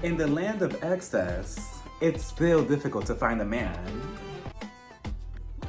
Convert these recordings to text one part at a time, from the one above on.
In the land of excess, it's still difficult to find a man.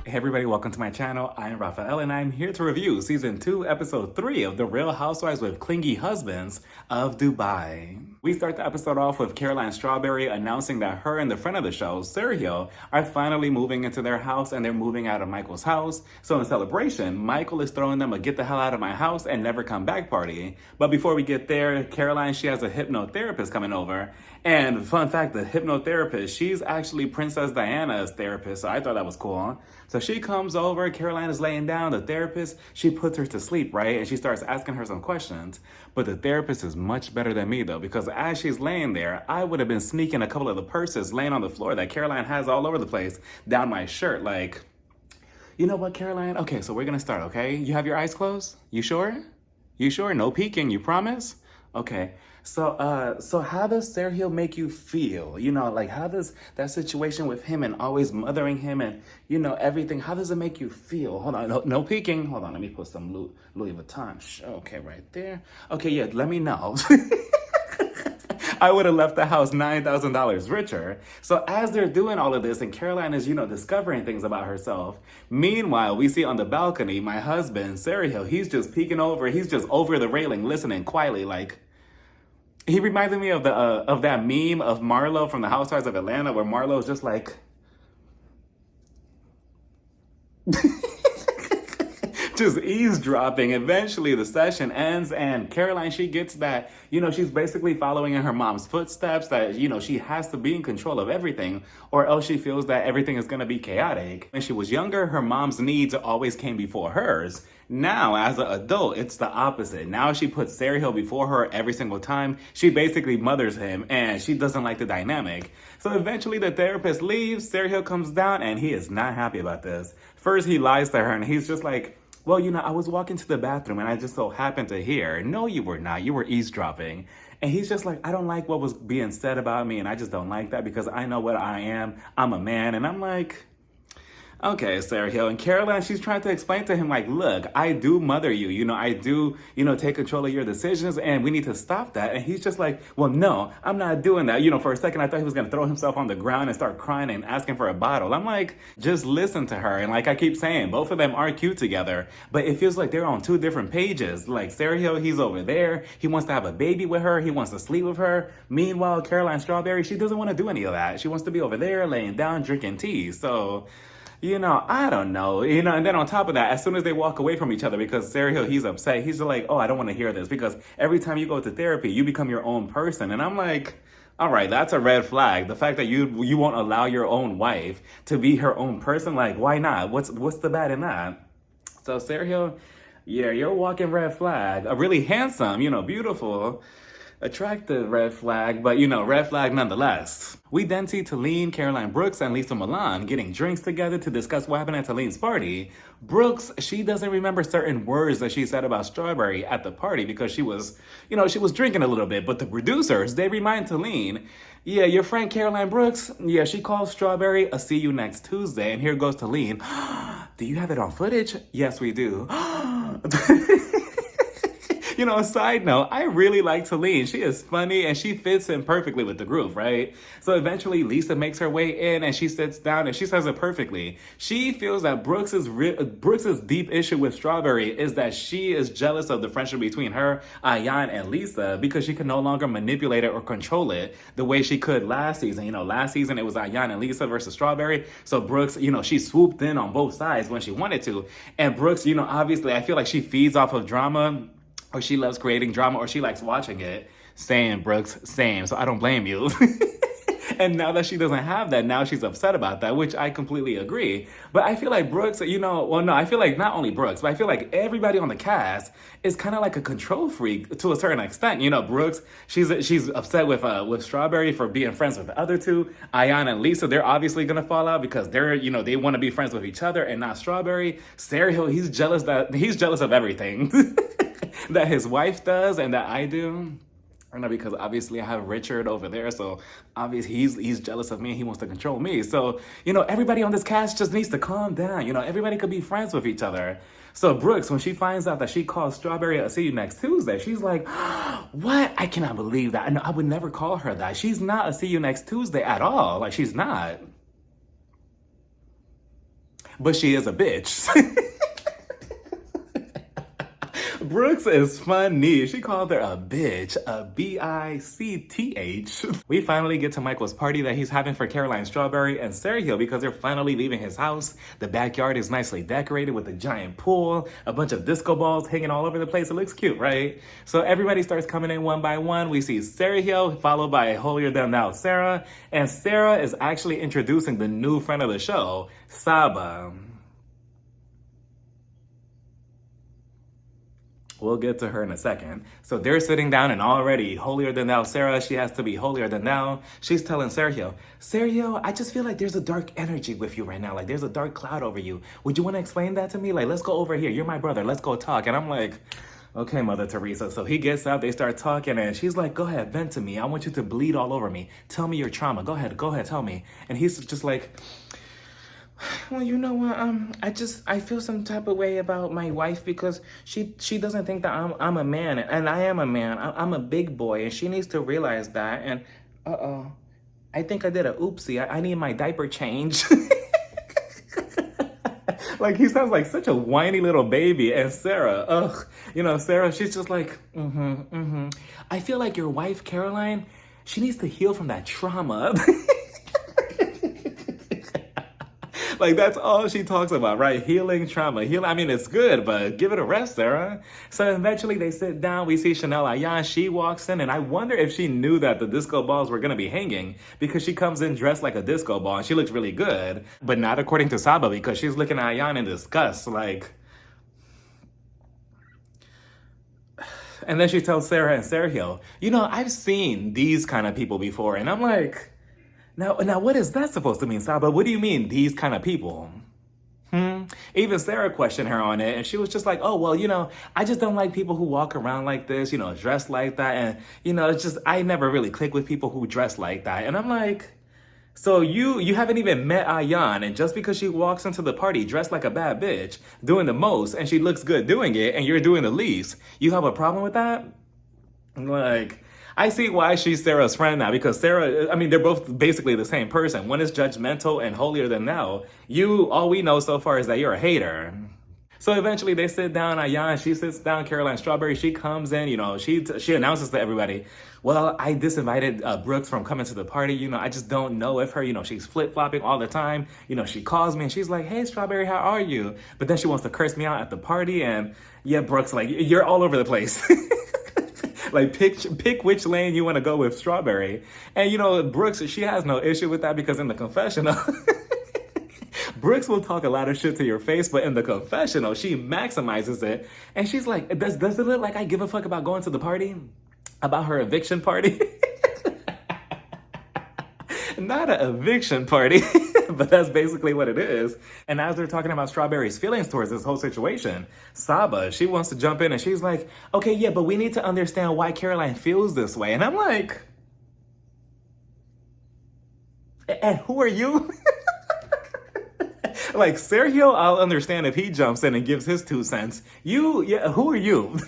Hey everybody, welcome to my channel. I'm Rafael and I'm here to review Season 2, Episode 3 of The Real Housewives with Clingy Husbands of Dubai. We start the episode off with Caro-line Strawberry announcing that her and the friend of the show, Sergio, are finally moving into their house and they're moving out of Michael's house. So in celebration, Michael is throwing them a get the hell out of my house and never come back party. But before we get there, Caro-line, she has a hypnotherapist coming over. And fun fact, the hypnotherapist, she's actually Princess Diana's therapist, so I thought that was cool. So she comes over, Caro-line is laying down, the therapist, she puts her to sleep, right? And she starts asking her some questions. But the therapist is much better than me though, because as she's laying there, I would have been sneaking a couple of the purses laying on the floor that Caro-line has all over the place down my shirt. Like, you know what, Caro-line? Okay, so we're gonna start, okay? You have your eyes closed? You sure? You sure? No peeking, you promise? Okay. So how does Sergio make you feel? You know, like how does that situation with him and always mothering him and, you know, everything, how does it make you feel? Hold on, no peeking. Hold on, let me put some Louis Vuitton. Okay, right there. Okay, yeah, let me know. I would have left the house $9,000 richer. So as they're doing all of this and Caro-line is, you know, discovering things about herself, meanwhile, we see on the balcony, my husband, Sergio, he's just peeking over, he's just over the railing, listening quietly, like, he reminded me of that meme of Marlo from the Housewives of Atlanta where Marlo's just like, just eavesdropping. Eventually the session ends and Caro-line, she gets that, you know, she's basically following in her mom's footsteps, that, you know, she has to be in control of everything or else she feels that everything is going to be chaotic. When she was younger, her mom's needs always came before hers. Now, as an adult, it's the opposite. Now she puts Sergio before her every single time. She basically mothers him and she doesn't like the dynamic. So eventually the therapist leaves, Sergio comes down and he is not happy about this. First, he lies to her and he's just like, well, you know, I was walking to the bathroom and I just so happened to hear. No, you were not. You were eavesdropping. And he's just like, I don't like what was being said about me and I just don't like that because I know what I am. I'm a man. And I'm like, okay, Sergio. And Caro-line, she's trying to explain to him, like, look, I do mother you. You know, I do, you know, take control of your decisions and we need to stop that. And he's just like, well, no, I'm not doing that. You know, for a second, I thought he was going to throw himself on the ground and start crying and asking for a bottle. I'm like, just listen to her. And like I keep saying, both of them are cute together, but it feels like they're on two different pages. Like Sergio, he's over there. He wants to have a baby with her. He wants to sleep with her. Meanwhile, Caro-line Strawberry, she doesn't want to do any of that. She wants to be over there laying down, drinking tea. So, you know, I don't know, you know, and then on top of that, as soon as they walk away from each other, because Sergio, he's upset, he's like, oh, I don't want to hear this, because every time you go to therapy, you become your own person. And I'm like, all right, that's a red flag. The fact that you won't allow your own wife to be her own person, like, why not? What's the bad in that? So Sergio, yeah, you're a walking red flag. A really handsome, you know, beautiful, attractive red flag, but you know, red flag nonetheless. We then see Talene, Caroline Brooks, and Lesa Milan getting drinks together to discuss what happened at Talene's party. Brooks, she doesn't remember certain words that she said about Strawberry at the party because she was, you know, she was drinking a little bit, but the producers, they remind Talene, yeah, your friend Caroline Brooks, yeah, she calls Strawberry a see you next Tuesday, and here goes Talene. Do you have it on footage? Yes, we do. You know, a side note, I really like Talene. She is funny and she fits in perfectly with the group, right? So eventually Lesa makes her way in and she sits down and she says it perfectly. She feels that Brooks's deep issue with Strawberry is that she is jealous of the friendship between her, Ayan, and Lesa because she can no longer manipulate it or control it the way she could last season. You know, last season it was Ayan and Lesa versus Strawberry. So Brooks, you know, she swooped in on both sides when she wanted to. And Brooks, you know, obviously I feel like she feeds off of drama, or she loves creating drama, or she likes watching it. Same, Brooks, same. So I don't blame you. And now that she doesn't have that, now she's upset about that, which I completely agree. But I feel like Brooks, you know, well, no, I feel like not only Brooks, but I feel like everybody on the cast is kind of like a control freak to a certain extent. You know, Brooks, she's upset with Strawberry for being friends with the other two. Ayan and Lesa, they're obviously gonna fall out because they're, you know, they want to be friends with each other and not Strawberry. Sergio, he's jealous of everything that his wife does and that I do. I know, because obviously I have Richard over there, so obviously he's jealous of me and he wants to control me. So, everybody on this cast just needs to calm down. Everybody could be friends with each other. So Brooks, when she finds out that she called Strawberry a see you next Tuesday, she's like, what? I cannot believe that. I would never call her that. She's not a see you next Tuesday at all. Like, she's not. But she is a bitch. Brooks is funny. She called her a bitch, a Bicth. We finally get to Michael's party that he's having for Caro-line, Strawberry, and Sergio because they're finally leaving his house. The backyard is nicely decorated with a giant pool, a bunch of disco balls hanging all over the place. It looks cute, right? So everybody starts coming in one by one. We see Sergio, followed by holier than thou Sarah, and Sarah is actually introducing the new friend of the show, Saba. We'll get to her in a second. So they're sitting down, and already holier than thou Sarah, she has to be holier than thou. She's telling Sergio, I just feel like there's a dark energy with you right now. Like, there's a dark cloud over you. Would you want to explain that to me? Like, let's go over here. You're my brother. Let's go talk. And I'm like, okay, Mother Teresa. So he gets up, they start talking, and she's like, go ahead, vent to me. I want you to bleed all over me. Tell me your trauma. Go ahead, tell me. And he's just like, well, you know what? I feel some type of way about my wife because she doesn't think that I'm a man, and I am a man. I'm a big boy, and she needs to realize that. And I think I did a oopsie. I need my diaper change. Like, he sounds like such a whiny little baby. And Sarah, Sarah, she's just like, I feel like your wife, Caro-line, she needs to heal from that trauma. Like, that's all she talks about, right? Healing trauma. I mean, it's good, but give it a rest, Sarah. So eventually they sit down. We see Chanel Ayan. She walks in, and I wonder if she knew that the disco balls were going to be hanging because she comes in dressed like a disco ball, and she looks really good. But not according to Saba, because she's looking at Ayan in disgust, like... And then she tells Sarah and Sergio, I've seen these kind of people before, and I'm like... Now, what is that supposed to mean, Saba? What do you mean, these kind of people? Even Sarah questioned her on it, and she was just like, oh, well, I just don't like people who walk around like this, dressed like that, and, it's just, I never really click with people who dress like that. And I'm like, so you haven't even met Ayan, and just because she walks into the party dressed like a bad bitch, doing the most, and she looks good doing it, and you're doing the least, you have a problem with that? Like... I see why she's Sarah's friend now, because Sarah, I mean, they're both basically the same person. One is judgmental and holier than thou. All we know so far is that you're a hater. So eventually they sit down, Ayan, she sits down, Caro-line, Strawberry, she comes in, she announces to everybody, well, I disinvited Brooks from coming to the party, I just don't know if her, she's flip-flopping all the time, she calls me and she's like, hey, Strawberry, how are you? But then she wants to curse me out at the party, and yeah, Brooks, like, you're all over the place. Like, pick which lane you want to go with, Strawberry. And, Brooks, she has no issue with that because in the confessional, Brooks will talk a lot of shit to your face, but in the confessional, she maximizes it. And she's like, does it look like I give a fuck about going to the party? About her eviction party? Not an eviction party, but that's basically what it is. And as they're talking about Strawberry's feelings towards this whole situation, Saba, she wants to jump in and she's like, okay, yeah, but we need to understand why Caro-line feels this way. And I'm like, and who are you? Like, Sergio, I'll understand if he jumps in and gives his 2 cents. Who are you?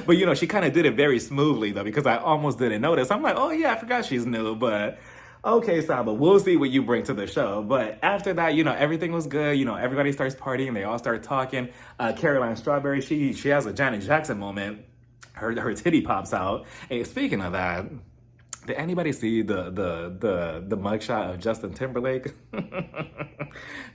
But, she kind of did it very smoothly, though, because I almost didn't notice. I'm like, oh, yeah, I forgot she's new. But, okay, Saba, we'll see what you bring to the show. But after that, everything was good. Everybody starts partying. They all start talking. Caro-line, Strawberry, she has a Janet Jackson moment. Her titty pops out. And speaking of that, did anybody see the mugshot of Justin Timberlake?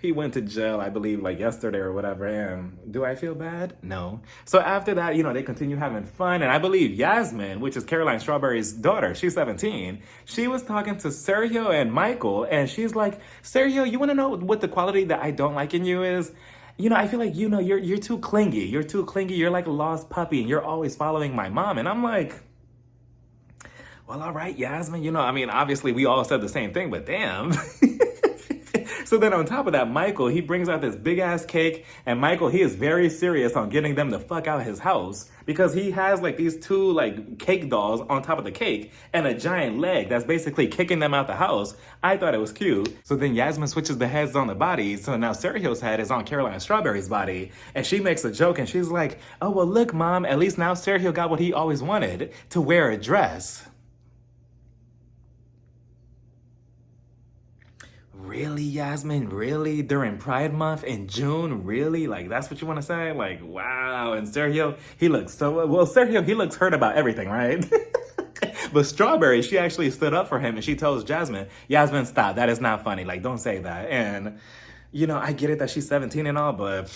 He went to jail, I believe, like yesterday or whatever. And do I feel bad? No. So after that, they continue having fun. And I believe Yasmin, which is Caro-line Strawberry's daughter, she's 17. She was talking to Sergio and Michael. And she's like, Sergio, you want to know what the quality that I don't like in you is? I feel like, you're too clingy. You're too clingy. You're like a lost puppy. And you're always following my mom. And I'm like... Well, all right, Yasmin, obviously we all said the same thing, but damn. So then on top of that, Michael, he brings out this big ass cake, and Michael, he is very serious on getting them the fuck out his house because he has like these two like cake dolls on top of the cake and a giant leg that's basically kicking them out the house. I thought it was cute. So then Yasmin switches the heads on the bodies. So now Sergio's head is on Caroline Strawberry's body, and she makes a joke and she's like, "Oh, well, look, Mom, at least now Sergio got what he always wanted, to wear a dress." Really, Yasmin? Really? During Pride Month in June? Really? Like, that's what you want to say? Like, wow. And Sergio, he looks so... Well, Sergio, he looks hurt about everything, right? But Strawberry, she actually stood up for him and she tells Jasmine, "Yasmin, stop. That is not funny. Like, don't say that." And, you know, I get it that she's 17 and all, but...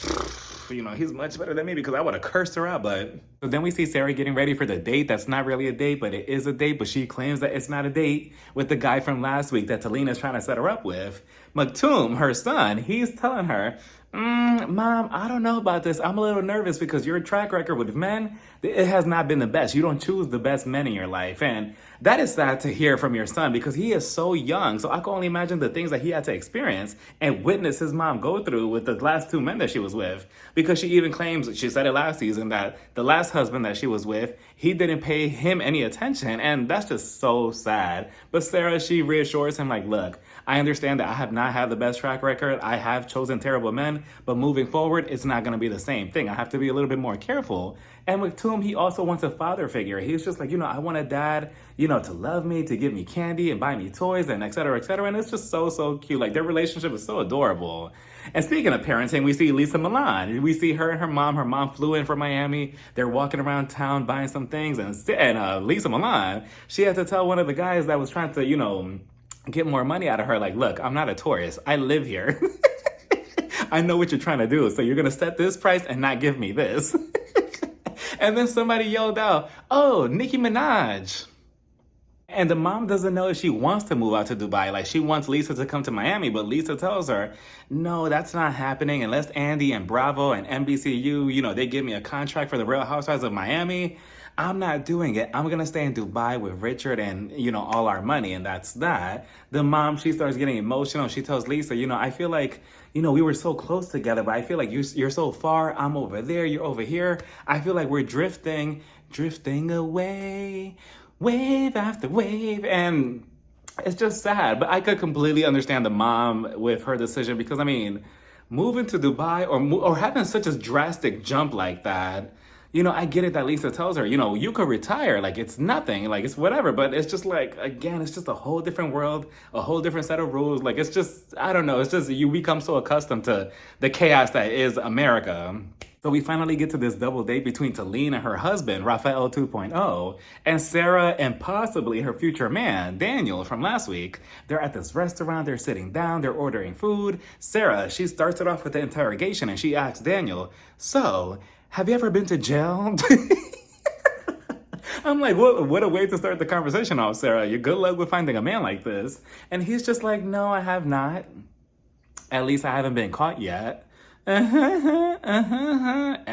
You know, he's much better than me because I would have cursed her out, but... So then we see Sarah getting ready for the date. That's not really a date, but it is a date, but she claims that it's not a date with the guy from last week that Talina's trying to set her up with. Maktoum, her son, he's telling her, "Mom, I don't know about this. I'm a little nervous because your track record with men, it has not been the best. You don't choose the best men in your life." And that is sad to hear from your son because he is so young. So I can only imagine the things that he had to experience and witness his mom go through with the last two men that she was with. Because she even claims, she said it last season, that the last husband that she was with, he didn't pay him any attention. And that's just so sad. But Sarah, she reassures him like, "Look, I understand that I have not had the best track record. I have chosen terrible men, but moving forward, it's not going to be the same thing. I have to be a little bit more careful." And with Toom, he also wants a father figure. He's just like, I want a dad, to love me, to give me candy and buy me toys and et cetera, et cetera. And it's just so, so cute. Like, their relationship is so adorable. And speaking of parenting, we see Lesa Milan. We see her and her mom. Her mom flew in from Miami. They're walking around town buying some things. And Lesa Milan, she had to tell one of the guys that was trying to, get more money out of her, like, "Look, I'm not a tourist. I live here. I know what you're trying to do. So you're going to set this price and not give me this." And then somebody yelled out, "Oh, Nicki Minaj." And the mom doesn't know if she wants to move out to Dubai. Like, she wants Lesa to come to Miami, but Lesa tells her, "No, that's not happening unless Andy and Bravo and NBCU, they give me a contract for the Real Housewives of Miami. I'm not doing it. I'm going to stay in Dubai with Richard and, all our money." And that's that. The mom, she starts getting emotional. She tells Lesa, "I feel like, we were so close together, but I feel like you're so far. I'm over there. You're over here. I feel like we're drifting away, wave after wave." And it's just sad. But I could completely understand the mom with her decision because, moving to Dubai or having such a drastic jump like that, I get it that Lesa tells her, you could retire. Like, it's nothing. Like, it's whatever. But it's just like, again, it's just a whole different world, a whole different set of rules. Like, it's just, I don't know. It's just, you become so accustomed to the chaos that is America. So we finally get to this double date between Talene and her husband, Rafael 2.0, and Sarah and possibly her future man, Daniel, from last week. They're at this restaurant, they're sitting down, they're ordering food. Sarah, she starts it off with the interrogation and she asks Daniel, "So, have you ever been to jail?" I'm like, what a way to start the conversation off, Sarah. You good luck with finding a man like this. And he's just like, "No, I have not. At least I haven't been caught yet."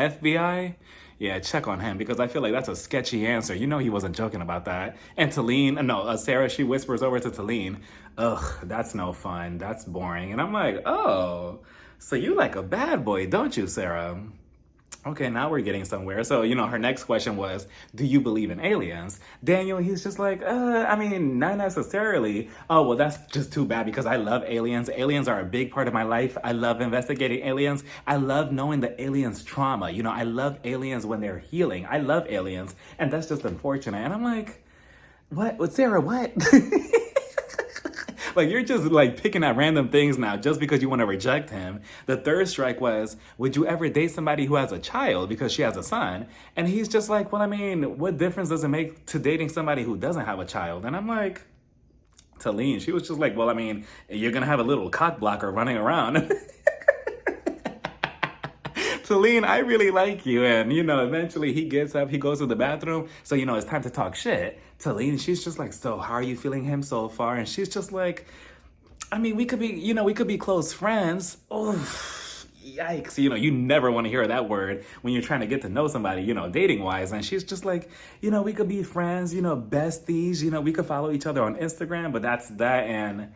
FBI? Yeah, check on him because I feel like that's a sketchy answer. He wasn't joking about that. And Sarah, she whispers over to Talene, "Ugh, that's no fun. That's boring." And I'm like, "Oh, so you like a bad boy, don't you, Sarah?" Okay, now we're getting somewhere. So, her next question was, "Do you believe in aliens?" Daniel, he's just like, not necessarily. Oh, well, that's just too bad because I love aliens. Aliens are a big part of my life. I love investigating aliens. I love knowing the aliens' trauma. I love aliens when they're healing. I love aliens. And that's just unfortunate. And I'm like, what, Sarah, what? Like, you're just like picking at random things now just because you want to reject him. The third strike was, "Would you ever date somebody who has a child?" Because she has a son. And he's just like, "Well, what difference does it make to dating somebody who doesn't have a child?" And I'm like, Talene, she was just like, "Well, you're going to have a little cock blocker running around." Talene, I really like you. And, eventually he gets up, he goes to the bathroom. So, it's time to talk shit. Talene, she's just like, "So how are you feeling him so far?" And she's just like, we could be close friends. Oh, yikes. You never want to hear that word when you're trying to get to know somebody, dating wise. And she's just like, "We could be friends, besties, we could follow each other on Instagram, but that's that." And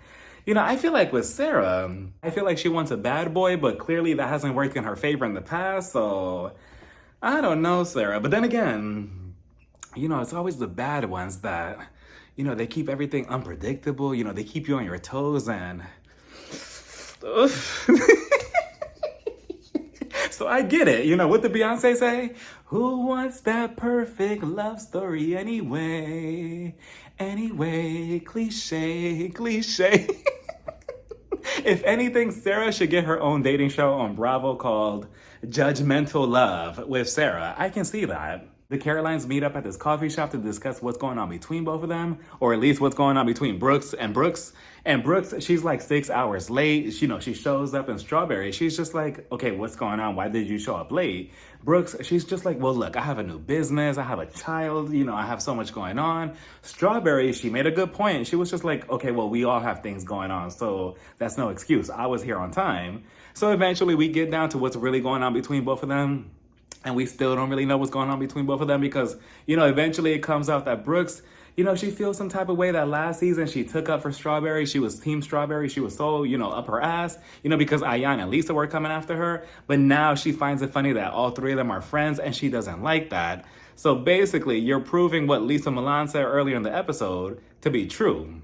I feel like with Sarah, I feel like she wants a bad boy, but clearly that hasn't worked in her favor in the past. So I don't know, Sarah. But then again, it's always the bad ones that, they keep everything unpredictable. They keep you on your toes and. So I get it. What did Beyonce say? Who wants that perfect love story anyway? Anyway, cliche, cliche. If anything, Sarah should get her own dating show on Bravo called Judgmental Love with Sarah. I can see that. The Carolines meet up at this coffee shop to discuss what's going on between both of them, or at least what's going on between Brooks and Brooks. And Brooks, she's like 6 hours late. She shows up in Strawberry. She's just like, okay, what's going on? Why did you show up late? Brooks, she's just like, well, look, I have a new business. I have a child. I have so much going on. Strawberry, she made a good point. She was just like, okay, well, we all have things going on. So that's no excuse. I was here on time. So eventually we get down to what's really going on between both of them. And we still don't really know what's going on between both of them because, eventually it comes out that Brooks, she feels some type of way that last season she took up for Strawberry. She was Team Strawberry. She was so, up her ass, because Ayan and Lesa were coming after her. But now she finds it funny that all three of them are friends and she doesn't like that. So basically, you're proving what Lisa Milan said earlier in the episode to be true.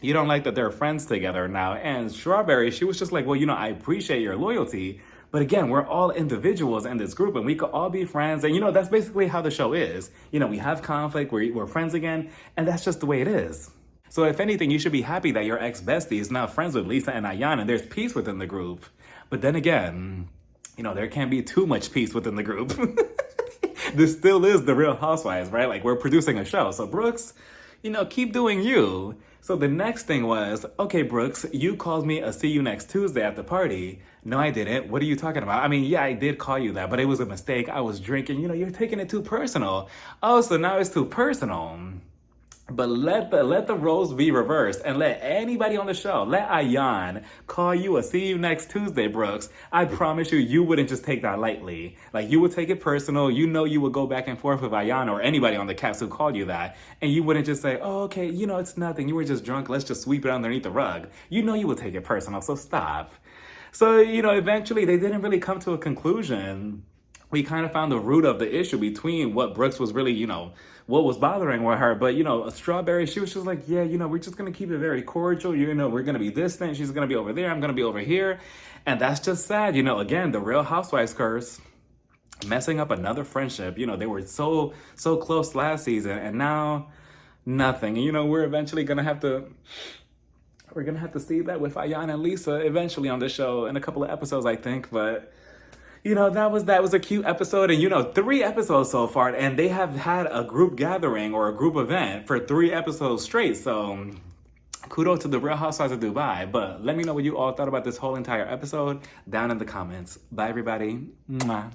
You don't like that they're friends together now. And Strawberry, she was just like, well, I appreciate your loyalty. But again, we're all individuals in this group and we could all be friends. And, that's basically how the show is. We have conflict, we're friends again, and that's just the way it is. So if anything, you should be happy that your ex-bestie is now friends with Lisa and Ayan and there's peace within the group. But then again, there can't be too much peace within the group. This still is the Real Housewives, right? Like we're producing a show. So Brooks, keep doing you. So the next thing was, okay, Brooks, you called me a see you next Tuesday at the party. No, I didn't. What are you talking about? I mean, yeah, I did call you that, but it was a mistake. I was drinking. You're taking it too personal. Oh, so now it's too personal. But let the roles be reversed and let anybody on the show, let Ayan call you a see you next Tuesday, Brooks. I promise you wouldn't just take that lightly. Like you would take it personal. You would go back and forth with Ayan or anybody on the cast who called you that. And you wouldn't just say, oh, okay, it's nothing. You were just drunk. Let's just sweep it underneath the rug. You would take it personal. So stop. So, eventually they didn't really come to a conclusion. We kind of found the root of the issue between what Brooks was really, what was bothering with her. But, Strawberry, she was just like, yeah, we're just going to keep it very cordial. We're going to be distant. She's going to be over there. I'm going to be over here. And that's just sad. Again, the Real Housewives curse, messing up another friendship. They were so close last season and now nothing. We're eventually going to have to... We're going to have to see that with Ayan and Lisa eventually on the show in a couple of episodes, I think. But, that was a cute episode. And, 3 episodes so far. And they have had a group gathering or a group event for 3 episodes straight. So, kudos to the Real Housewives of Dubai. But let me know what you all thought about this whole entire episode down in the comments. Bye, everybody. Mwah.